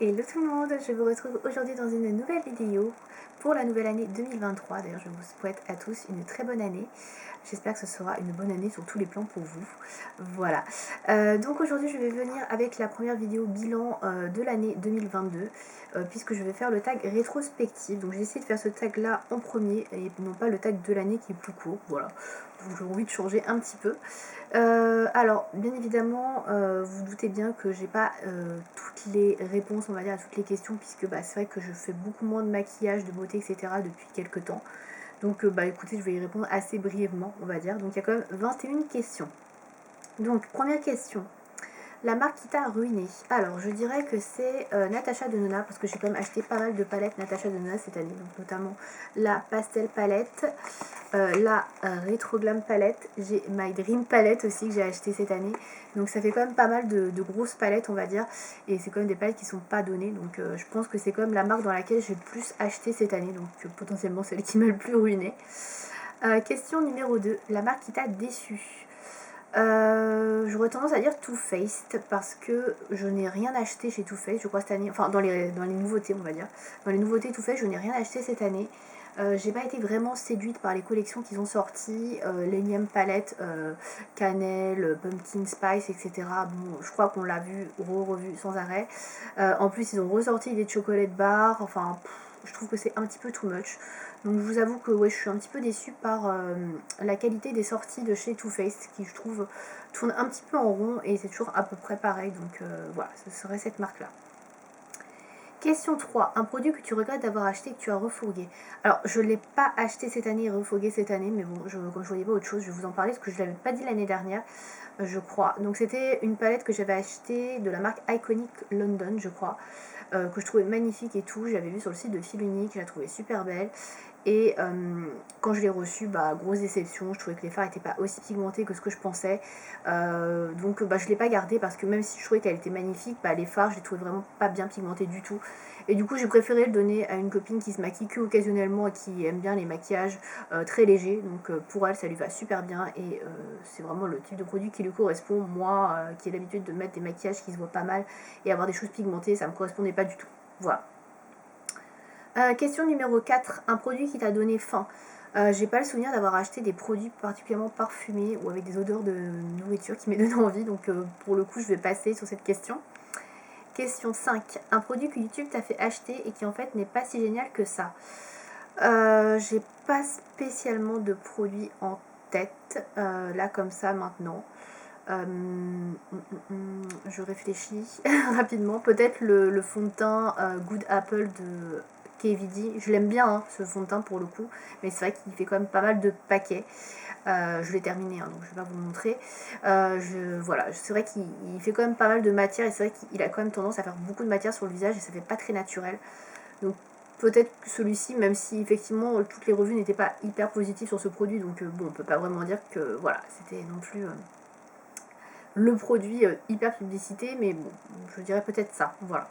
Hello tout le monde, je vous retrouve aujourd'hui dans une nouvelle vidéo pour la nouvelle année 2023. D'ailleurs, je vous souhaite à tous une très bonne année. J'espère que ce sera une bonne année sur tous les plans pour vous. Voilà. Donc aujourd'hui, je vais venir avec la première vidéo bilan de l'année 2022 puisque je vais faire le tag rétrospective. Donc j'ai essayé de faire ce tag là en premier et non pas le tag de l'année qui est plus court. Voilà. Donc j'ai envie de changer un petit peu. Alors, bien évidemment, vous doutez bien que j'ai pas toutes les réponses, on va dire, à toutes les questions, puisque c'est vrai que je fais beaucoup moins de maquillage, de beauté, etc. depuis quelques temps. Donc, écoutez, je vais y répondre assez brièvement, on va dire. Donc, il y a quand même 21 questions. Donc, première question. La marque qui t'a ruiné. Alors, je dirais que c'est Natasha Denona, parce que j'ai quand même acheté pas mal de palettes Natasha Denona cette année, donc notamment la Pastel Palette, la Retro Glam Palette, j'ai My Dream Palette aussi que j'ai acheté cette année, donc ça fait quand même pas mal de grosses palettes, on va dire, et c'est quand même des palettes qui sont pas données, donc je pense que c'est quand même la marque dans laquelle j'ai le plus acheté cette année, donc potentiellement celle qui m'a le plus ruiné. Question numéro 2, la marque qui t'a déçu. J'aurais tendance à dire Too Faced parce que je n'ai rien acheté chez Too Faced, je crois, cette année. Enfin, dans les nouveautés, on va dire. Dans les nouveautés Too Faced, je n'ai rien acheté cette année. J'ai pas été vraiment séduite par les collections qu'ils ont sorties, l'énième palette, cannelle, pumpkin spice, etc. Bon, je crois qu'on l'a vu, revu sans arrêt. En plus, ils ont ressorti des chocolate bars. Enfin, je trouve que c'est un petit peu too much. Donc je vous avoue que ouais, je suis un petit peu déçue par la qualité des sorties de chez Too Faced qui je trouve tourne un petit peu en rond et c'est toujours à peu près pareil. Donc voilà, ce serait cette marque là. Question 3. Un produit que tu regrettes d'avoir acheté et que tu as refourgué. Alors, je ne l'ai pas acheté cette année et refourgué cette année, mais bon, comme je ne voyais pas autre chose, je vais vous en parler parce que je ne l'avais pas dit l'année dernière, je crois. Donc, c'était une palette que j'avais achetée de la marque Iconic London, je crois, que je trouvais magnifique et tout. J'avais vu sur le site de Fil Unique, je la trouvais super belle. Et quand je l'ai reçue, grosse déception, je trouvais que les fards n'étaient pas aussi pigmentés que ce que je pensais. Donc je ne l'ai pas gardée parce que même si je trouvais qu'elle était magnifique, les fards je les trouvais vraiment pas bien pigmentés du tout. Et du coup j'ai préféré le donner à une copine qui se maquille que occasionnellement et qui aime bien les maquillages très légers. Donc pour elle ça lui va super bien et c'est vraiment le type de produit qui lui correspond. Moi qui ai l'habitude de mettre des maquillages qui se voient pas mal et avoir des choses pigmentées, ça me correspondait pas du tout. Voilà. Question numéro 4, un produit qui t'a donné faim. J'ai pas le souvenir d'avoir acheté des produits particulièrement parfumés ou avec des odeurs de nourriture qui m'aient donné envie, donc pour le coup je vais passer sur cette question. Question 5, un produit que YouTube t'a fait acheter et qui en fait n'est pas si génial que ça. J'ai pas spécialement de produits en tête, là comme ça maintenant. Je réfléchis rapidement. Peut-être le fond de teint Good Apple de KVD. Je l'aime bien hein, ce fond de teint pour le coup, mais c'est vrai qu'il fait quand même pas mal de paquets. Je l'ai terminé, hein, donc je vais pas vous le montrer. Voilà, c'est vrai qu'il fait quand même pas mal de matière et c'est vrai qu'il a quand même tendance à faire beaucoup de matière sur le visage et ça fait pas très naturel. Donc peut-être que celui-ci, même si effectivement toutes les revues n'étaient pas hyper positives sur ce produit, donc bon, on peut pas vraiment dire que voilà, c'était non plus le produit hyper publicité, mais bon, je dirais peut-être ça, voilà.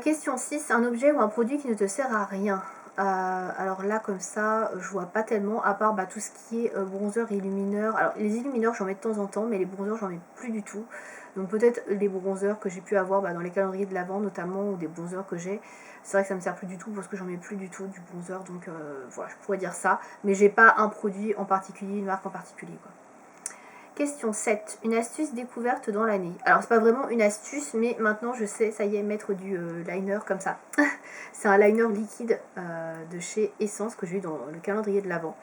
Question 6, un objet ou un produit qui ne te sert à rien. Alors là, comme ça, je vois pas tellement, à part tout ce qui est bronzer et illumineur. Alors, les illumineurs, j'en mets de temps en temps, mais les bronzers, j'en mets plus du tout. Donc, peut-être les bronzers que j'ai pu avoir dans les calendriers de l'Avent, notamment, ou des bronzers que j'ai. C'est vrai que ça me sert plus du tout parce que j'en mets plus du tout du bronzer. Donc, voilà, je pourrais dire ça. Mais j'ai pas un produit en particulier, une marque en particulier, quoi. Question 7. Une astuce découverte dans l'année. Alors, c'est pas vraiment une astuce, mais maintenant je sais, ça y est, mettre du liner comme ça. C'est un liner liquide de chez Essence que j'ai eu dans le calendrier de l'Avent.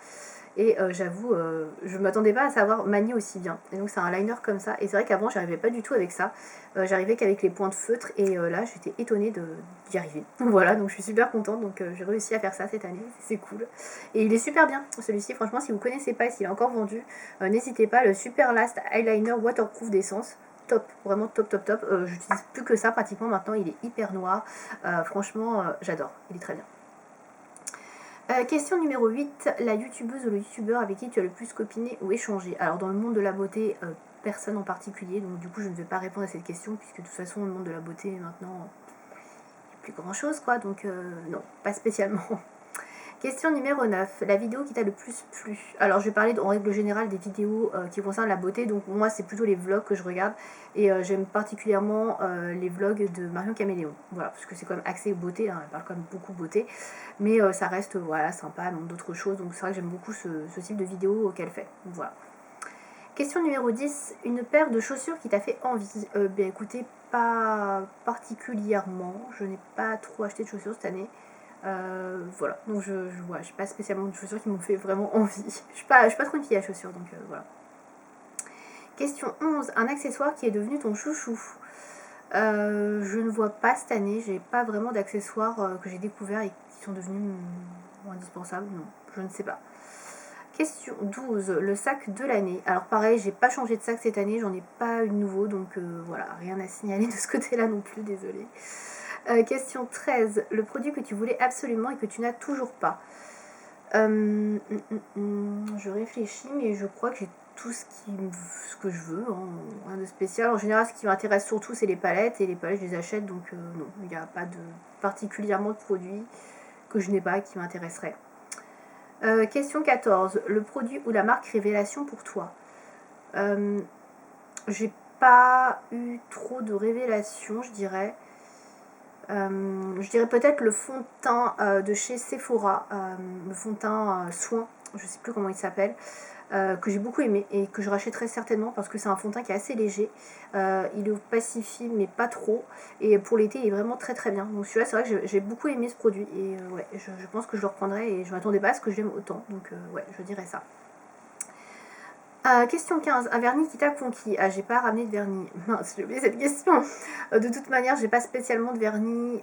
Et j'avoue, je m'attendais pas à savoir manier aussi bien. Et donc c'est un liner comme ça. Et c'est vrai qu'avant, j'arrivais pas du tout avec ça. J'arrivais qu'avec les points de feutre. Et là, j'étais étonnée d'y arriver. Voilà, donc je suis super contente. Donc j'ai réussi à faire ça cette année. C'est cool. Et il est super bien, celui-ci. Franchement, si vous connaissez pas, s'il est encore vendu, n'hésitez pas. Le Super Last Eyeliner Waterproof d'Essence. Top, vraiment top top top. J'utilise plus que ça pratiquement maintenant. Il est hyper noir. Franchement, j'adore. Il est très bien. Question numéro 8, la youtubeuse ou le youtubeur avec qui tu as le plus copiné ou échangé. Alors dans le monde de la beauté, personne en particulier, donc du coup je ne vais pas répondre à cette question, puisque de toute façon le monde de la beauté maintenant, il n'y a plus grand chose quoi, donc non, pas spécialement. Question numéro 9. La vidéo qui t'a le plus plu. Alors je vais parler en règle générale des vidéos qui concernent la beauté. Donc moi c'est plutôt les vlogs que je regarde. Et j'aime particulièrement les vlogs de Marion Caméléon. Voilà, parce que c'est quand même axé beauté. Hein, elle parle quand même beaucoup beauté. Mais ça reste voilà, sympa, elle montre d'autres choses. Donc c'est vrai que j'aime beaucoup ce type de vidéo qu'elle fait. Donc, voilà. Question numéro 10. Une paire de chaussures qui t'a fait envie. Ben écoutez, pas particulièrement. Je n'ai pas trop acheté de chaussures cette année. Voilà, donc je n'ai pas spécialement de chaussures qui m'ont fait vraiment envie. Je suis pas trop une fille à chaussures, donc voilà. Question 11. Un accessoire qui est devenu ton chouchou. Je ne vois pas cette année, j'ai pas vraiment d'accessoires que j'ai découverts et qui sont devenus indispensables, non, je ne sais pas. Question 12. Le sac de l'année. Alors pareil, j'ai pas changé de sac cette année, j'en ai pas eu de nouveau, donc voilà, rien à signaler de ce côté-là non plus, désolée. Question 13. Le produit que tu voulais absolument et que tu n'as toujours pas. Je réfléchis, mais je crois que j'ai tout ce que je veux, hein, rien de spécial. En général, ce qui m'intéresse surtout, c'est les palettes, et les palettes, je les achète, donc non, il n'y a pas de particulièrement de produits que je n'ai pas qui m'intéresseraient. Question 14. Le produit ou la marque révélation pour toi. J'ai pas eu trop de révélations, je dirais. Je dirais peut-être le fond de teint de chez Sephora, le fond de teint soin, je sais plus comment il s'appelle, que j'ai beaucoup aimé et que je rachèterai certainement parce que c'est un fond de teint qui est assez léger. Il opacifie mais pas trop, et pour l'été il est vraiment très très bien. Donc celui-là, c'est vrai que j'ai beaucoup aimé ce produit et ouais, je pense que je le reprendrai et je m'attendais pas à ce que j'aime autant, donc ouais, je dirais ça. Question 15. Un vernis qui t'a conquis. Ah, j'ai pas ramené de vernis. Mince, j'ai oublié cette question. De toute manière, j'ai pas spécialement de vernis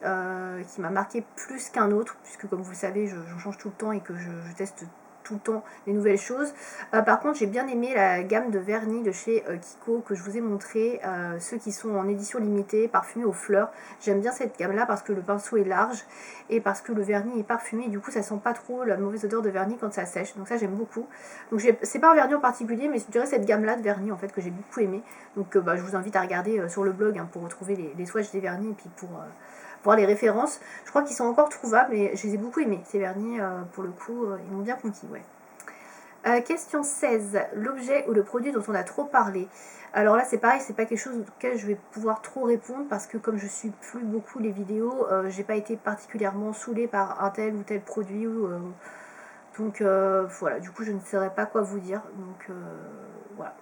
qui m'a marqué plus qu'un autre, puisque comme vous le savez, j'en change tout le temps et que je teste tout le temps des nouvelles choses. Par contre, j'ai bien aimé la gamme de vernis de chez Kiko que je vous ai montré, ceux qui sont en édition limitée, parfumés aux fleurs. J'aime bien cette gamme là parce que le pinceau est large et parce que le vernis est parfumé, et du coup ça sent pas trop la mauvaise odeur de vernis quand ça sèche, donc ça j'aime beaucoup. Donc c'est pas un vernis en particulier, mais je dirais cette gamme là de vernis en fait que j'ai beaucoup aimé. Donc je vous invite à regarder sur le blog, hein, pour retrouver les swatchs des vernis et puis pour voir les références. Je crois qu'ils sont encore trouvables, mais je les ai beaucoup aimés ces vernis, pour le coup ils m'ont bien conquis, ouais. Question 16. L'objet ou le produit dont on a trop parlé. Alors là c'est pareil, c'est pas quelque chose auquel je vais pouvoir trop répondre parce que comme je suis plus beaucoup les vidéos, j'ai pas été particulièrement saoulée par un tel ou tel produit, donc voilà, du coup je ne saurais pas quoi vous dire, donc voilà.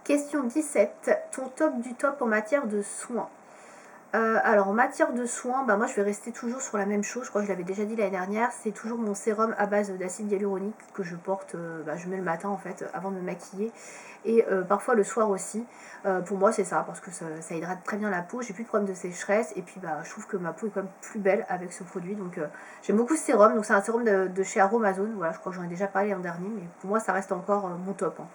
Question 17. Ton top du top en matière de soins. Alors en matière de soins, moi je vais rester toujours sur la même chose, je crois que je l'avais déjà dit l'année dernière, c'est toujours mon sérum à base d'acide hyaluronique que je porte, je mets le matin en fait avant de me maquiller, et parfois le soir aussi. Pour moi c'est ça, parce que ça hydrate très bien la peau, j'ai plus de problème de sécheresse, et puis je trouve que ma peau est quand même plus belle avec ce produit, donc j'aime beaucoup ce sérum. Donc c'est un sérum de chez Aromazone, voilà, je crois que j'en ai déjà parlé l'an dernier, mais pour moi ça reste encore mon top, hein.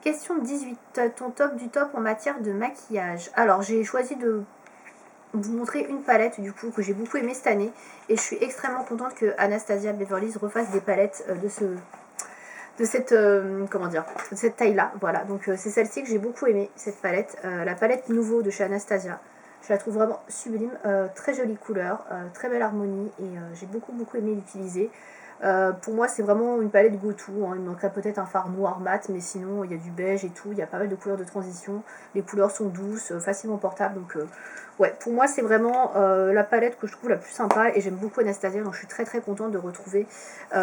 Question 18. Ton top du top en matière de maquillage. Alors j'ai choisi de vous montrer une palette du coup que j'ai beaucoup aimée cette année, et je suis extrêmement contente que Anastasia Beverly Hills refasse des palettes de cette taille là. Voilà, donc c'est celle-ci que j'ai beaucoup aimée, cette palette, la palette nouveau de chez Anastasia. Je la trouve vraiment sublime, très jolie couleur, très belle harmonie, et j'ai beaucoup aimé l'utiliser. Pour moi c'est vraiment une palette go-to, hein. Il me manquerait peut-être un fard noir mat, mais sinon il y a du beige et tout, il y a pas mal de couleurs de transition, les couleurs sont douces, facilement portables, donc ouais, pour moi c'est vraiment la palette que je trouve la plus sympa, et j'aime beaucoup Anastasia, donc je suis très contente de retrouver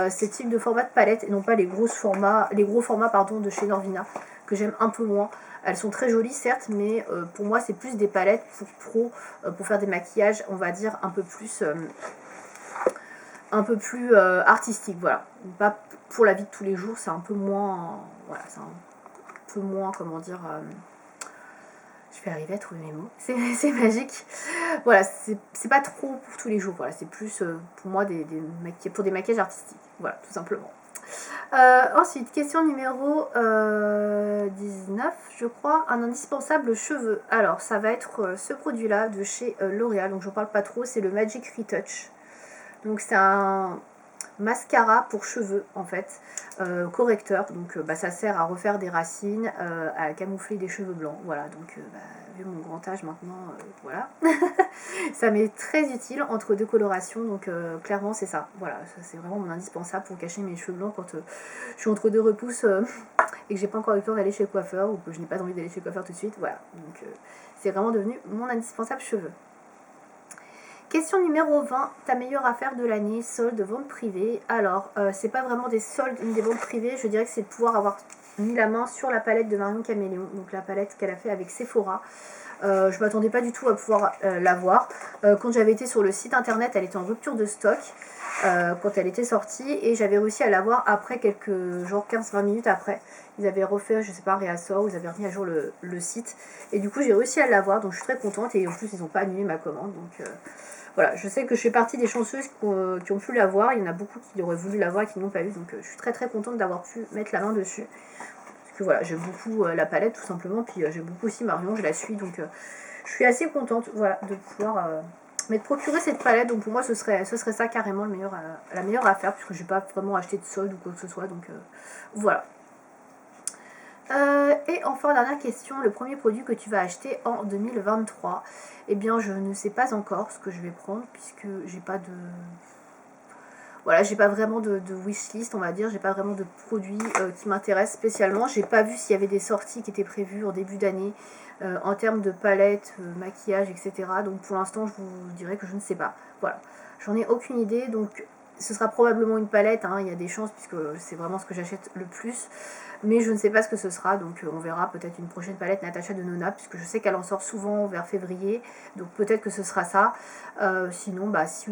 ces types de formats de palette et non pas les gros formats de chez Norvina, que j'aime un peu moins. Elles sont très jolies certes, mais pour moi c'est plus des palettes pour pro, pour faire des maquillages on va dire un peu plus artistique, voilà. Pas pour la vie de tous les jours, c'est un peu moins, voilà, c'est un peu moins, comment dire, je vais arriver à trouver mes mots, c'est magique. Voilà, c'est pas trop pour tous les jours, voilà, c'est plus pour moi pour des maquillages artistiques, voilà, tout simplement. Ensuite, question numéro 19, je crois, un indispensable cheveux. Alors, ça va être ce produit-là de chez L'Oréal, donc j'en parle pas trop, c'est le Magic Retouch. Donc c'est un mascara pour cheveux en fait, correcteur, donc ça sert à refaire des racines, à camoufler des cheveux blancs, voilà, donc vu mon grand âge maintenant, voilà, ça m'est très utile entre deux colorations, donc clairement c'est ça, voilà, ça, c'est vraiment mon indispensable pour cacher mes cheveux blancs quand je suis entre deux repousses et que j'ai pas encore eu le temps d'aller chez le coiffeur ou que je n'ai pas envie d'aller chez le coiffeur tout de suite, voilà, donc c'est vraiment devenu mon indispensable cheveux. Question numéro 20, ta meilleure affaire de l'année, solde, vente privée. Alors, c'est pas vraiment des soldes ni des ventes privées, je dirais que c'est de pouvoir avoir mis la main sur la palette de Marion Caméléon, donc la palette qu'elle a fait avec Sephora. Je m'attendais pas du tout à pouvoir la voir. Quand j'avais été sur le site internet, elle était en rupture de stock quand elle était sortie et j'avais réussi à la voir après quelques, genre 15-20 minutes après. Ils avaient refait, je sais pas, un réassort, ils avaient remis à jour le site et du coup j'ai réussi à la voir, donc je suis très contente et en plus ils n'ont pas annulé ma commande, donc voilà, je sais que je fais partie des chanceuses qui ont pu la voir, il y en a beaucoup qui auraient voulu la voir et qui n'ont pas eu, donc je suis très très contente d'avoir pu mettre la main dessus. Parce que voilà, j'aime beaucoup la palette tout simplement, puis j'aime beaucoup aussi Marion, je la suis, donc je suis assez contente, voilà, de pouvoir m'être procuré cette palette. Donc pour moi ce serait ça carrément la meilleure affaire, puisque je n'ai pas vraiment acheté de solde ou quoi que ce soit, donc voilà. Et enfin, dernière question, le premier produit que tu vas acheter en 2023. Eh bien, je ne sais pas encore ce que je vais prendre, puisque j'ai pas de... Voilà, j'ai pas vraiment de wishlist, on va dire, j'ai pas vraiment de produits qui m'intéressent spécialement. J'ai pas vu s'il y avait des sorties qui étaient prévues en début d'année en termes de palette, maquillage, etc. Donc pour l'instant, je vous dirais que je ne sais pas. Voilà, j'en ai aucune idée, donc ce sera probablement une palette, hein, il y a des chances, puisque c'est vraiment ce que j'achète le plus. Mais je ne sais pas ce que ce sera, donc on verra peut-être une prochaine palette Natasha Denona, puisque je sais qu'elle en sort souvent vers février, donc peut-être que ce sera ça. Sinon, bah si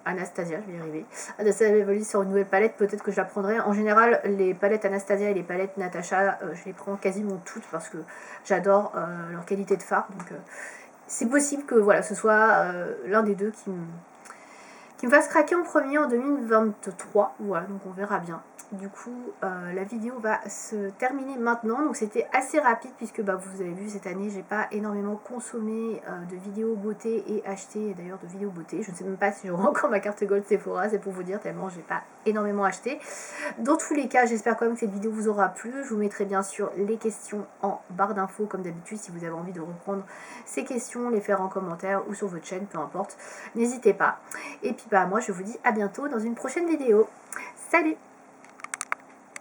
Anastasia, je vais y arriver, Anastasia Beverly sur une nouvelle palette, peut-être que je la prendrai. En général, les palettes Anastasia et les palettes Natasha, je les prends quasiment toutes parce que j'adore leur qualité de fard, donc c'est possible que voilà, ce soit l'un des deux qui me fasse craquer en premier en 2023. Voilà, donc on verra bien. Du coup, la vidéo va se terminer maintenant. Donc c'était assez rapide puisque vous avez vu cette année, j'ai pas énormément consommé de vidéos beauté et acheté d'ailleurs de vidéos beauté. Je ne sais même pas si j'aurai encore ma carte Gold Sephora, c'est pour vous dire tellement j'ai pas énormément acheté. Dans tous les cas, j'espère quand même que cette vidéo vous aura plu. Je vous mettrai bien sûr les questions en barre d'infos comme d'habitude si vous avez envie de reprendre ces questions, les faire en commentaire ou sur votre chaîne, peu importe. N'hésitez pas. Et puis moi je vous dis à bientôt dans une prochaine vidéo. Salut!